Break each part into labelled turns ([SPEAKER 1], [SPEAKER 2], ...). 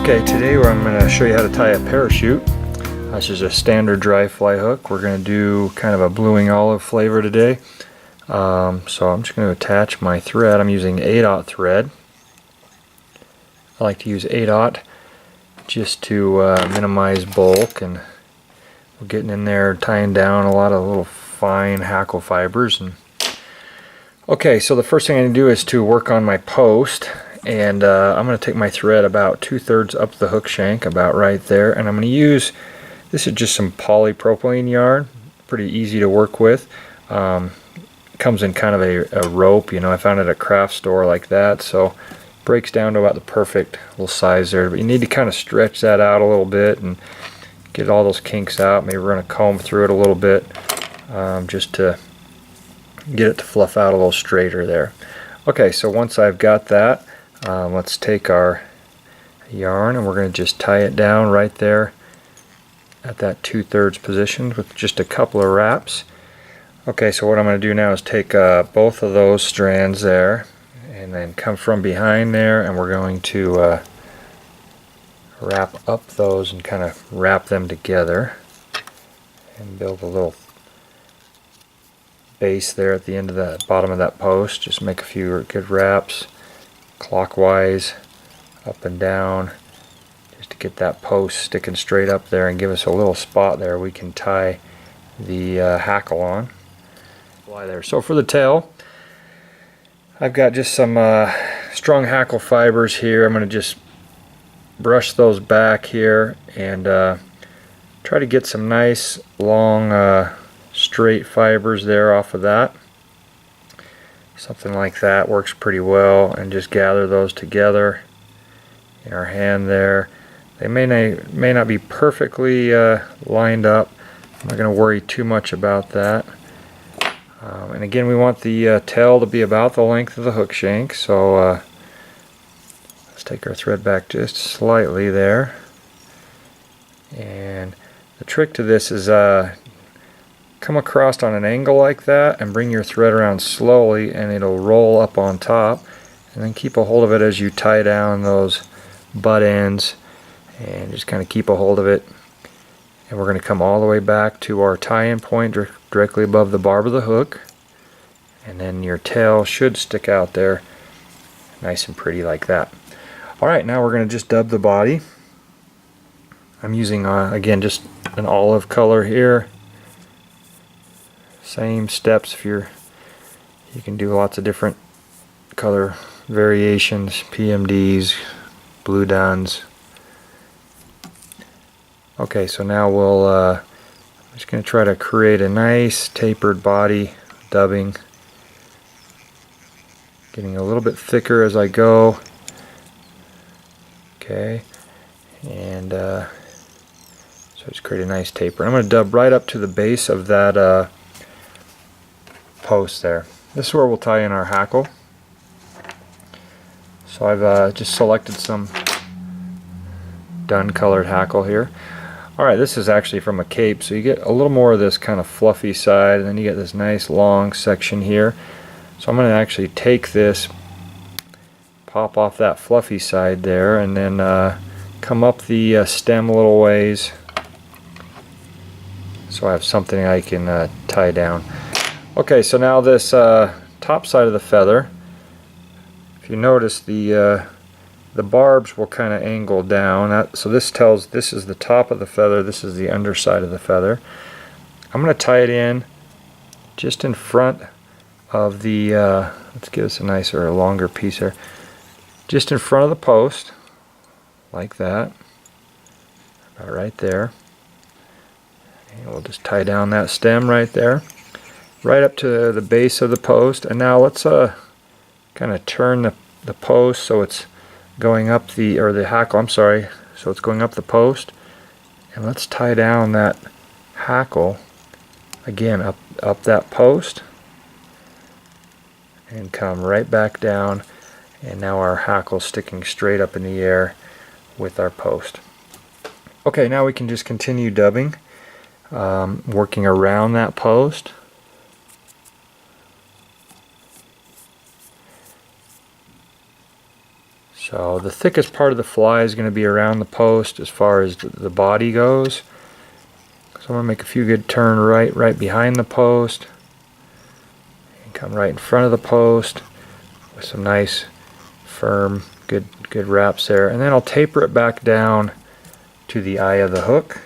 [SPEAKER 1] Okay, today I'm going to show you how to tie a parachute. This is a standard dry fly hook. We're going to do kind of a bluing olive flavor today. So I'm just going to attach my thread. I'm using 8/0 thread. I like to use 8/0 just to minimize bulk, and we're getting in there tying down a lot of little fine hackle fibers. Okay, so the first thing I need to do is to work on my post, and I'm going to take my thread about 2/3 up the hook shank, about right there, and I'm going to use, this is just some polypropylene yarn, pretty easy to work with. Comes in kind of a rope, you know, I found it at a craft store like that, so breaks down to about the perfect little size there, but you need to kind of stretch that out a little bit and get all those kinks out. Maybe we're going to comb through it a little bit just to get it to fluff out a little straighter there. Okay, so once I've got that, let's take our yarn and we're going to just tie it down right there at that 2/3 position with just a couple of wraps. Okay, so what I'm going to do now is take both of those strands there and then come from behind there, and we're going to wrap up those and kind of wrap them together and build a little base there at the end of the bottom of that post. Just make a few good wraps clockwise, up and down, just to get that post sticking straight up there and give us a little spot there we can tie the hackle on. There. So for the tail, I've got just some strong hackle fibers here. I'm going to just brush those back here and try to get some nice long straight fibers there off of that. Something like that works pretty well, and just gather those together in our hand there. They may not be perfectly lined up. I'm not going to worry too much about that. And again, we want the tail to be about the length of the hook shank, so let's take our thread back just slightly there. And the trick to this is come across on an angle like that and bring your thread around slowly, and it'll roll up on top, and then keep a hold of it as you tie down those butt ends, and just kind of keep a hold of it. And we're going to come all the way back to our tie-in point directly above the barb of the hook, and then your tail should stick out there nice and pretty like that. Alright, now we're going to just dub the body. I'm using again just an olive color here. Same steps. If you can do lots of different color variations, PMDs, blue duns. Okay, so now I'm just going to try to create a nice tapered body, dubbing, getting a little bit thicker as I go. Okay, and so just create a nice taper. I'm going to dub right up to the base of that post there. This is where we'll tie in our hackle. So I've just selected some dun colored hackle here. Alright, this is actually from a cape, so you get a little more of this kind of fluffy side, and then you get this nice long section here. So I'm going to actually take this, pop off that fluffy side there, and then come up the stem a little ways so I have something I can tie down. Okay, so now this top side of the feather, if you notice the barbs will kind of angle down, so this tells this is the top of the feather, this is the underside of the feather. I'm going to tie it in just in front of the, let's give us a nicer, longer piece here, just in front of the post, like that, about right there. And we'll just tie down that stem right there, right up to the base of the post. And now let's kind of turn the post so it's going up the, or the hackle, I'm sorry, so it's going up the post, and let's tie down that hackle again up that post and come right back down, and now our hackle's sticking straight up in the air with our post. Okay, now we can just continue dubbing, working around that post. So the thickest part of the fly is going to be around the post as far as the body goes. So I'm going to make a few good turn right behind the post. And come right in front of the post with some nice firm good wraps there. And then I'll taper it back down to the eye of the hook.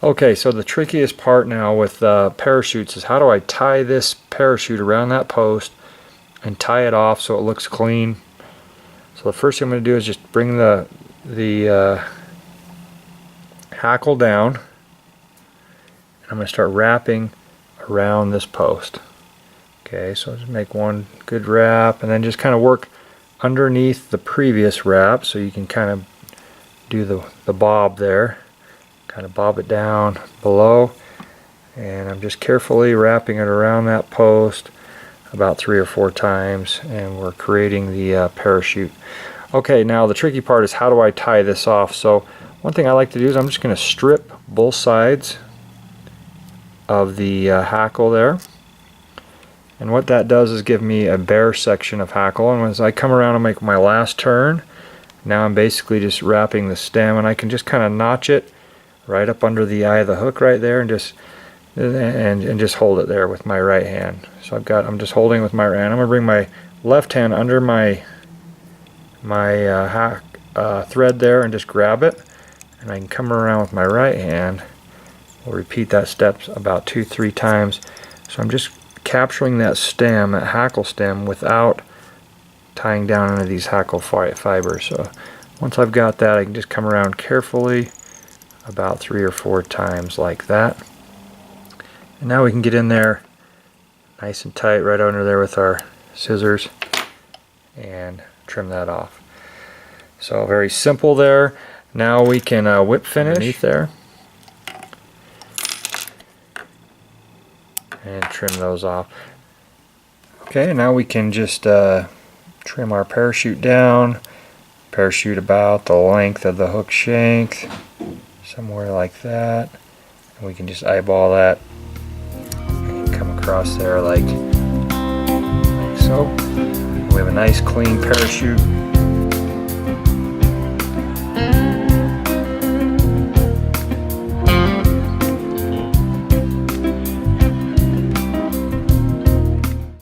[SPEAKER 1] Okay, so the trickiest part now with parachutes is how do I tie this parachute around that post and tie it off so it looks clean. So the first thing I'm going to do is just bring the hackle down. I'm going to start wrapping around this post. Okay, so just make one good wrap and then just kind of work underneath the previous wrap so you can kind of do the bob there. Kind of bob it down below, and I'm just carefully wrapping it around that post about 3 or 4 times, and we're creating the parachute. Okay, now the tricky part is how do I tie this off? So one thing I like to do is I'm just going to strip both sides of the hackle there, and what that does is give me a bare section of hackle, and as I come around and make my last turn, now I'm basically just wrapping the stem, and I can just kind of notch it right up under the eye of the hook right there, and just hold it there with my right hand. So I'm just holding with my right hand. I'm gonna bring my left hand under my thread there and just grab it, and I can come around with my right hand. We'll repeat that step about 2-3 times. So I'm just capturing that stem, that hackle stem, without tying down any of these hackle fibers. So once I've got that, I can just come around carefully about 3 or 4 times like that. And now we can get in there nice and tight right under there with our scissors and trim that off. So very simple there. Now we can whip finish underneath there and trim those off. Okay, now we can just trim our parachute down. Parachute about the length of the hook shank, somewhere like that, and we can just eyeball that and come across there like so. We have a nice clean parachute.